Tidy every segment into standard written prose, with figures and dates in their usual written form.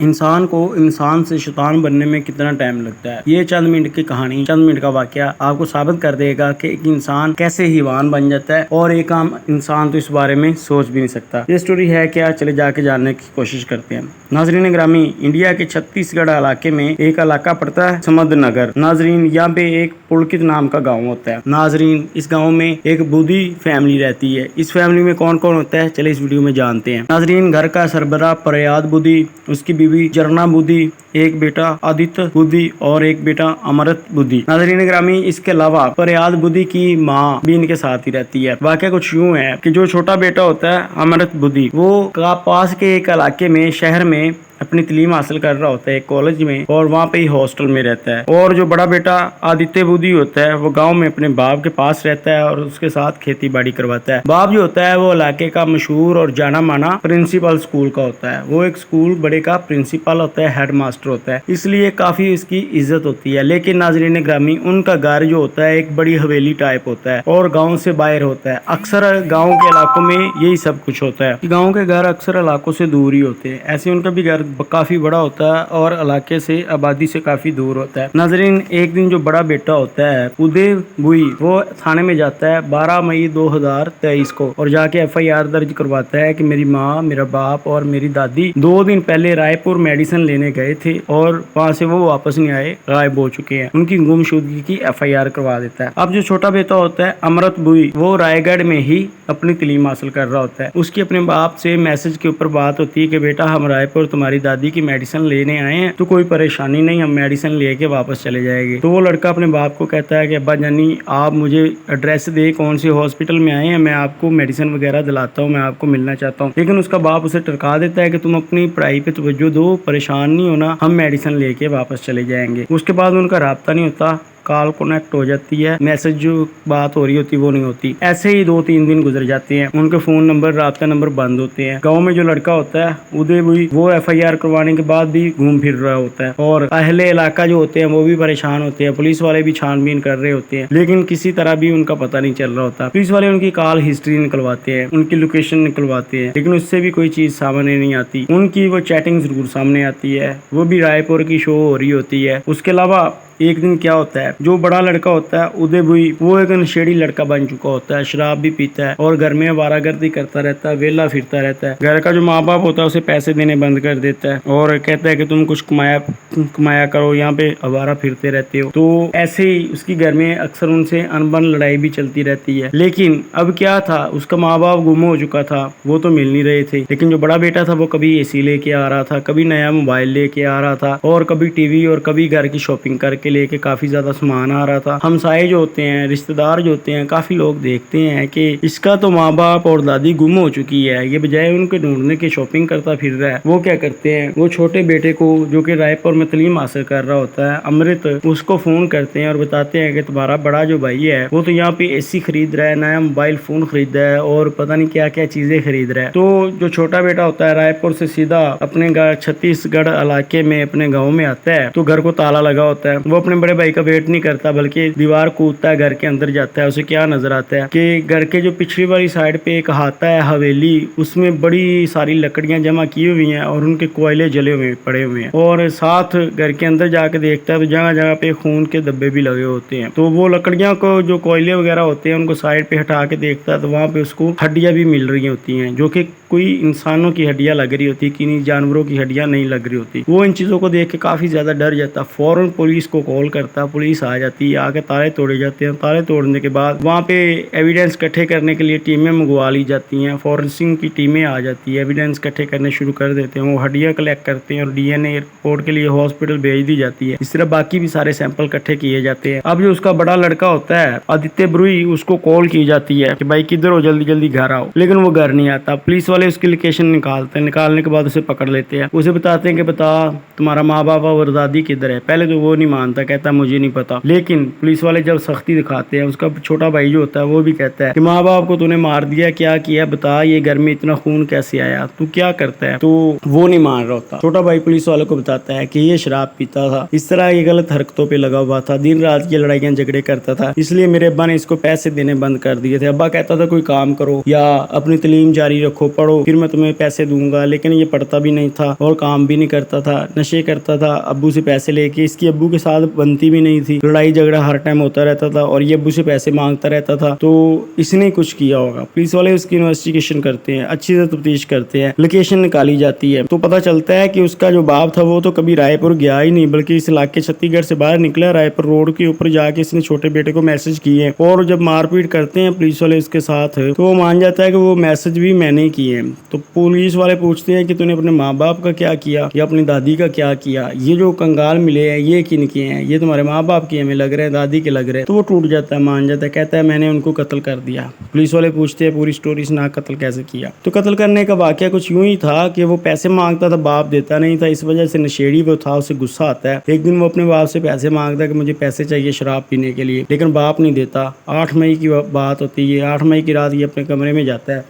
इंसान को इंसान से शैतान बनने में कितना टाइम लगता है। ये चंद मिनट की कहानी, चंद मिनट का वाकया आपको साबित कर देगा कि एक इंसान कैसे हीवान बन जाता है और एक आम इंसान तो इस बारे में सोच भी नहीं सकता। ये स्टोरी है क्या, चले जाके जानने की कोशिश करते हैं। नाजरीन ग्रामी, इंडिया के छत्तीसगढ़ इलाके में एक इलाका पड़ता है समदनगर। नाजरीन, यहाँ पे एक पुलकित नाम का गाँव होता है। नाजरीन, इस गाँव में एक बूढ़ी फैमिली रहती है। इस फैमिली में कौन कौन होता है, चले इस वीडियो में जानते हैं। नाजरीन, घर का सरबराह प्रयाद बुद्धि, उसकी बीवी जरना बुद्धि, एक बेटा आदित्य बुद्धि और एक बेटा अमृत बुद्धि। नाजरीन ग्रामी, इसके अलावा प्रयाद बुद्धि की माँ भी इनके साथ ही रहती है। वाकया कुछ यूं है कि जो छोटा बेटा होता है अमृत बुद्धि, वो पास के एक इलाके में, शहर में अपनी तालीम हासिल कर रहा होता है एक कॉलेज में, और वहाँ पे ही हॉस्टल में रहता है। और जो बड़ा बेटा आदित्य बुद्धि होता है वो गांव में अपने बाप के पास रहता है और उसके साथ खेती बाड़ी करवाता है। बाप जो होता है वो इलाके का मशहूर और जाना माना प्रिंसिपल स्कूल का होता है। वो एक स्कूल बड़े का प्रिंसिपल होता है, हेड मास्टर होता है, इसलिए काफी उसकी इज्जत होती है। लेकिन नाजरीन ग्रामी, उनका घर जो होता है एक बड़ी हवेली टाइप होता है और गाँव से बाहर होता है। अक्सर गाँव के इलाकों में यही सब कुछ होता है। गाँव के घर अक्सर इलाकों से दूर ही होते हैं। ऐसे उनका भी घर काफी बड़ा होता है और इलाके से, आबादी से काफी दूर होता है। नाजरीन, एक दिन जो बड़ा बेटा होता है उदय बुई, वो थाने में जाता है 12 मई 2023 को और जाके FIR दर्ज करवाता है कि मेरी माँ, मेरा बाप और मेरी दादी 2 दिन पहले रायपुर मेडिसिन लेने गए थे और वहां से वो वापस नहीं आए, गायब हो चुके हैं। उनकी गुमशुदगी की FIR करवा देता है। अब जो छोटा बेटा होता है अमृत बुई, वो रायगढ़ में ही अपनी तालीम हासिल कर रहा होता है। उसकी अपने बाप से मैसेज के ऊपर बात होती है कि बेटा, हम रायपुर तुम्हारी दादी की मेडिसिन लेने आए हैं, तो कोई परेशानी नहीं, हम मेडिसिन लेके वापस चले जाएंगे। तो वो लड़का अपने बाप को कहता है कि अब्बा जानी, आप मुझे एड्रेस दे, कौन से हॉस्पिटल में आए हैं, मैं आपको मेडिसिन वगैरह दिलाता हूँ, मैं आपको मिलना चाहता हूँ। लेकिन उसका बाप उसे टरका देता है कि तुम अपनी पढ़ाई पे तवज्जो दो, परेशान नहीं होना, हम मेडिसिन लेके वापस चले जाएंगे। उसके बाद उनका राब्ता नहीं होता, कॉल कनेक्ट हो जाती है, मैसेज जो बात हो रही होती वो नहीं होती। ऐसे ही 2-3 दिन गुजर जाते हैं, उनके फोन नंबर, राब्ता नंबर बंद होते हैं। गांव में जो लड़का होता है उदय भी, वो FIR करवाने के बाद भी घूम फिर रहा होता है और अहले इलाका जो होते हैं वो भी परेशान होते हैं। पुलिस वाले भी छानबीन कर रहे होते हैं, लेकिन किसी तरह भी उनका पता नहीं चल रहा होता। पुलिस वाले उनकी कॉल हिस्ट्री निकलवाते हैं, उनकी लोकेशन निकलवाते हैं, लेकिन उससे भी कोई चीज सामने नहीं आती। उनकी वो चैटिंग जरूर सामने आती है, वो भी रायपुर की शो हो रही होती है। उसके अलावा एक दिन क्या होता है, जो बड़ा लड़का होता है उदय बुई, वो एक नशेड़ी लड़का बन चुका होता है, शराब भी पीता है और घर में आवारागर्दी करता रहता है, वेला फिरता रहता है। घर का जो माँ बाप होता है उसे पैसे देने बंद कर देता है और कहता है कि तुम कुछ कमाया करो, यहाँ पे आवारा फिरते रहते हो। तो ऐसे ही उसकी घर में अक्सर उनसे अनबन लड़ाई भी चलती रहती है। लेकिन अब क्या था, उसका माँ बाप गुम हो चुका था, वो तो मिल नहीं रहे थे। लेकिन जो बड़ा बेटा था वो कभी AC लेके आ रहा था, कभी नया मोबाइल लेके आ रहा था और कभी टीवी और कभी घर की शॉपिंग करके लेके काफी ज्यादा सामान आ रहा था। हमसाए जो होते हैं, रिश्तेदार जो होते हैं, काफी लोग देखते हैं कि इसका तो माँ बाप और दादी गुम हो चुकी है, ये बजाय उनके ढूंढने के शॉपिंग करता फिर रहा है। वो क्या करते हैं, वो छोटे बेटे को, जो कि रायपुर में तालीम हासिल कर रहा होता है, अमृत, उसको फोन करते हैं और बताते हैं कि तुम्हारा बड़ा जो भाई है वो तो यहाँ पे AC खरीद रहा है, नया मोबाइल फोन खरीद रहा है और पता नहीं क्या क्या चीजें खरीद रहा है। तो जो छोटा बेटा होता है रायपुर से सीधा अपने छत्तीसगढ़ इलाके में अपने गाँव में आता है, तो घर को ताला लगा होता है। वो अपने बड़े भाई का वेट नहीं करता, बल्कि दीवार कूदता है, घर के अंदर जाता है। उसे क्या नजर आता है कि घर के जो पिछली वाली साइड पे एक हाता है हवेली, उसमें बड़ी सारी लकड़ियां जमा की हुई हैं और उनके कोयले जले हुए पड़े हुए हैं। और साथ घर के अंदर जाके देखता है तो जगह जगह पे खून के धब्बे भी लगे होते हैं। तो वो लकड़ियां को, जो कोयले वगैरह होते हैं, उनको साइड पे हटा के देखता है तो वहां पे उसको हड्डियां भी मिल रही होती हैं, जो कि कोई इंसानों की हड्डियां लग रही होती, किन्हीं जानवरों की हड्डियां नहीं लग रही होती। वो इन चीजों को देख के काफी ज्यादा डर जाता, फौरन पुलिस को कॉल करता, पुलिस आ जाती है, आके ताले तोड़े जाते हैं। ताले तोड़ने के बाद वहाँ पे एविडेंस इकट्ठे करने के लिए टीमें मंगवा ली जाती हैं, फॉरेंसिक की टीमें आ जाती है, एविडेंस इकट्ठे करने शुरू कर देते हैं। वो हड्डियां कलेक्ट करते हैं और DNA रिपोर्ट के लिए हॉस्पिटल भेज दी जाती है। इस तरह बाकी भी सारे सैंपल इकट्ठे किए जाते हैं। अब जो उसका बड़ा लड़का होता है आदित्य बुई, उसको कॉल की जाती है कि भाई किधर हो, जल्दी जल्दी घर आओ। लेकिन वो घर नहीं आता। पुलिस वाले उसकी लोकेशन निकालते हैं, निकालने के बाद उसे पकड़ लेते हैं। उसे बताते हैं कि बता तुम्हारा माँ बाप और दादी किधर है। पहले तो वो नहीं मानता, कहता मुझे नहीं पता। लेकिन पुलिस वाले जब सख्ती दिखाते हैं, उसका छोटा भाई जो होता है वो भी कहता है कि माँ बाप को तूने मार दिया, क्या किया बता, ये घर में इतना खून कैसे आया, तू क्या करता है। तो वो नहीं मान रहा होता। छोटा भाई पुलिस वालों को बताता है कि ये शराब पीता था, इस तरह ये गलत हरकतों पे लगा हुआ था, दिन रात की लड़ाइयां झगड़े करता था, इसलिए मेरे अब्बा ने इसको पैसे देने बंद कर दिए थे। अब्बा कहता था कोई काम करो या अपनी तालीम जारी रखो, पढ़ो पढ़ो फिर मैं तुम्हें पैसे दूंगा, लेकिन ये पढ़ता भी नहीं था और काम भी नहीं करता था, नशे करता था, अब्बू से पैसे लेके। इसकी अब्बू के साथ बनती भी नहीं थी, लड़ाई झगड़ा हर टाइम होता रहता था और ये अब्बू से पैसे मांगता रहता था। तो इसने कुछ किया होगा। पुलिस वाले उसकी इन्वेस्टिगेशन करते हैं, अच्छी से तफ्तीश करते हैं, लोकेशन निकाली जाती है तो पता चलता है कि उसका जो बाप था वो तो कभी रायपुर गया ही नहीं, बल्कि इस इलाके छत्तीसगढ़ से बाहर निकला, रायपुर रोड के ऊपर जाके इसने छोटे बेटे को मैसेज किए और जब मारपीट करते हैं पुलिस वाले उसके साथ तो वो मान जाता है कि वो मैसेज भी मैंने किए हैं। तो पुलिस वाले पूछते हैं कि तूने अपने माँ बाप का क्या किया या अपनी दादी का क्या किया, ये जो कंगाल मिले हैं ये किन के हैं, ये तुम्हारे माँ बाप के हमें लग रहे हैं, दादी के लग रहे हैं। तो वो टूट जाता है, मान जाता है, कहता है मैंने उनको कत्ल कर दिया। पुलिस वाले पूछते हैं पूरी स्टोरी सुना, कत्ल कैसे किया। तो कत्ल करने का वाकया कुछ यूं ही था कि वो पैसे मांगता था, बाप देता नहीं था, इस वजह से नशेड़ी वो था, उसे गुस्सा आता है। एक दिन वो अपने बाप से पैसे मांगता है कि मुझे पैसे चाहिए शराब पीने के लिए, लेकिन बाप नहीं देता। 8 मई की बात होती है, 8 मई की रात ये अपने कमरे में जाता है,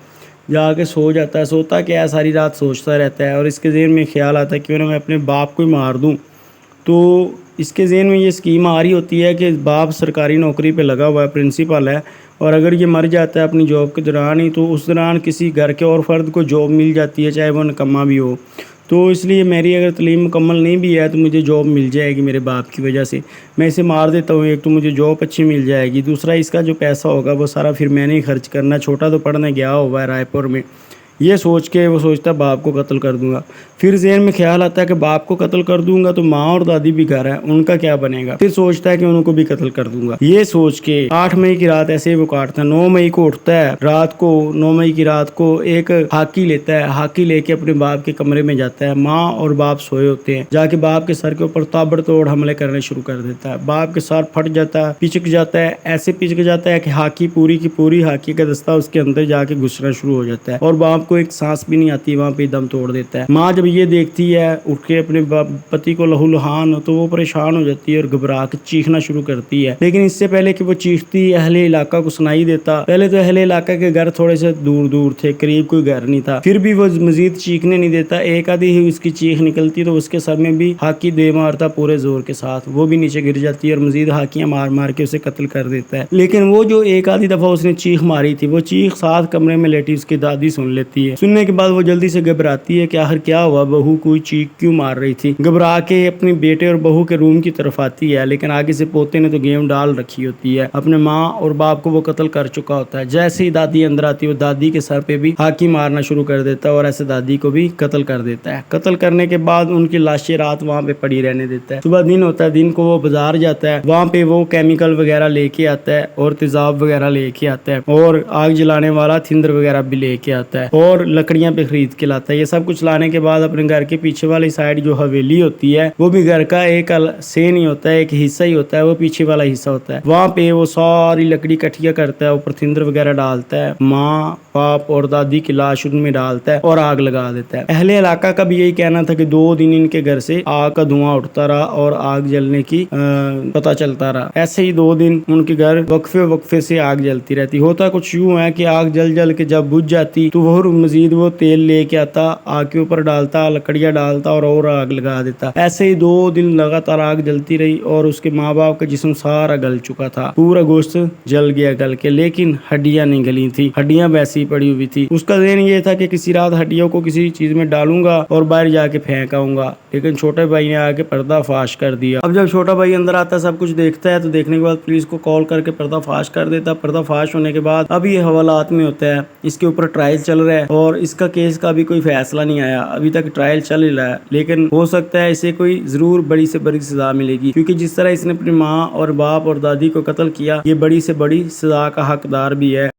जाके सो जाता है। सोता क्या है, सारी रात सोचता रहता है और इसके ज़हन में ख्याल आता है कि मैं अपने बाप को ही मार दूं। तो इसके ज़हन में ये स्कीम आ रही होती है कि बाप सरकारी नौकरी पे लगा हुआ है, प्रिंसिपल है, और अगर ये मर जाता है अपनी जॉब के दौरान ही तो उस दौरान किसी घर के और फर्द को जॉब मिल जाती है, चाहे वो निकम्मा भी हो। तो इसलिए मेरी अगर तलीम मुकम्मल नहीं भी है तो मुझे जॉब मिल जाएगी मेरे बाप की वजह से, मैं इसे मार देता हूँ। एक तो मुझे जॉब अच्छी मिल जाएगी, दूसरा इसका जो पैसा होगा वो सारा फिर मैंने ही खर्च करना। छोटा तो पढ़ने गया हुआ है रायपुर में, ये सोच के वो सोचता है बाप को कत्ल कर दूंगा। फिर ज़हन में ख्याल आता है कि बाप को कत्ल कर दूंगा तो माँ और दादी भी घर है, उनका क्या बनेगा। फिर सोचता है कि उनको भी कत्ल कर दूंगा। ये सोच के 8 मई की रात ऐसे ही वो काटता है। 9 मई को उठता है, रात को 9 मई की रात को एक हाकी लेता है, हाकी लेके अपने बाप के कमरे में जाता है। माँ और बाप सोए होते हैं, जाके बाप के सर के ऊपर ताबड़तोड़ हमले करने शुरू कर देता है। बाप के सर फट जाता है, पिचक जाता है, ऐसे पिचक जाता है कि हाकी पूरी की पूरी हाकी का दस्ता उसके अंदर जाके घुसना शुरू हो जाता है और बाप को एक सांस भी नहीं आती, वहां पे दम तोड़ देता है। माँ जब ये देखती है उठ के अपने पति को लहूलुहान, तो वो परेशान हो जाती है और घबरा के चीखना शुरू करती है। लेकिन इससे पहले कि वो चीखती अहले इलाका को सुनाई देता। पहले तो अहले इलाका के घर थोड़े से दूर दूर थे, करीब कोई घर नहीं था, फिर भी वो मजीद चीखने नहीं देता। एक आधी ही उसकी चीख निकलती तो उसके सर में भी हाकी दे मारता पूरे जोर के साथ, वो भी नीचे गिर जाती है और मजीद हाकियां मार मार के उसे कत्ल कर देता है। लेकिन वो जो एक आधी दफा उसने चीख मारी थी, वो चीख साथ कमरे में लेटी उसकी दादी सुन लेती है। सुनने के बाद वो जल्दी से घबराती है कि आखिर क्या हुआ, बहू कोई चीख क्यों मार रही थी। घबरा के अपने बेटे और बहू के रूम की तरफ आती है, लेकिन आगे से पोते ने तो गेम डाल रखी होती है, अपने माँ और बाप को वो कत्ल कर चुका होता है। जैसे ही दादी अंदर आती है वो दादी के सर पे भी हाकी मारना शुरू कर देता है और ऐसे दादी को भी कत्ल कर देता है। कत्ल करने के बाद उनकी लाशें रात वहाँ पे पड़ी रहने देता है। सुबह दिन होता है, दिन को वो बाजार जाता है, वहाँ पे वो केमिकल वगैरह लेके आता है और तेजाब वगैरह लेके आता है और आग जलाने वाला थिंदर वगैरह भी लेके आता है और लकड़ियां पे खरीद के लाता है। ये सब कुछ लाने के बाद अपने घर के पीछे वाली साइड जो हवेली होती है वो भी घर का एक से नहीं होता है, एक हिस्सा ही होता है, वो पीछे वाला हिस्सा होता है। वहाँ पे वो सारी लकड़ी इकट्ठिया करता है, ऊपर थिंदर वगैरह डालता है, माँ बाप और दादी की लाश उनमें डालता है और आग लगा देता है। अहले इलाका का भी यही कहना था कि 2 दिन इनके घर से आग का धुआं उठता रहा और आग जलने की पता चलता रहा। ऐसे ही 2 दिन उनके घर वक्फे से आग जलती रहती। होता कुछ यूं है कि आग जल जल के जब बुझ जाती तो वो मजीद वो तेल लेके आता, आग के ऊपर डालता, लकड़ियां डालता और आग लगा देता। ऐसे ही 2 दिन लगातार आग जलती रही और उसके माँ बाप का जिस्म सारा गल चुका था, पूरा गोश्त जल गया गल के, लेकिन हड्डियां नहीं गली थी, हड्डियां वैसी पड़ी हुई थी। उसका ज़हन ये था कि किसी रात हड्डियों को किसी चीज में डालूंगा और बाहर जाके फेंक आऊंगा, लेकिन छोटे भाई ने आके पर्दाफाश कर दिया। अब जब छोटा भाई अंदर आता है, सब कुछ देखता है, तो देखने के बाद पुलिस को कॉल करके पर्दाफाश कर देता। पर्दाफाश होने के बाद अभी ये हवालात में होता है, इसके ऊपर ट्रायल चल रहा है और इसका केस का भी कोई फैसला नहीं आया, अभी तक ट्रायल चल ही रहा है। लेकिन हो सकता है इसे कोई जरूर बड़ी से बड़ी सजा मिलेगी, क्योंकि जिस तरह इसने अपनी माँ और बाप और दादी को कत्ल किया, ये बड़ी से बड़ी सजा का हकदार भी है।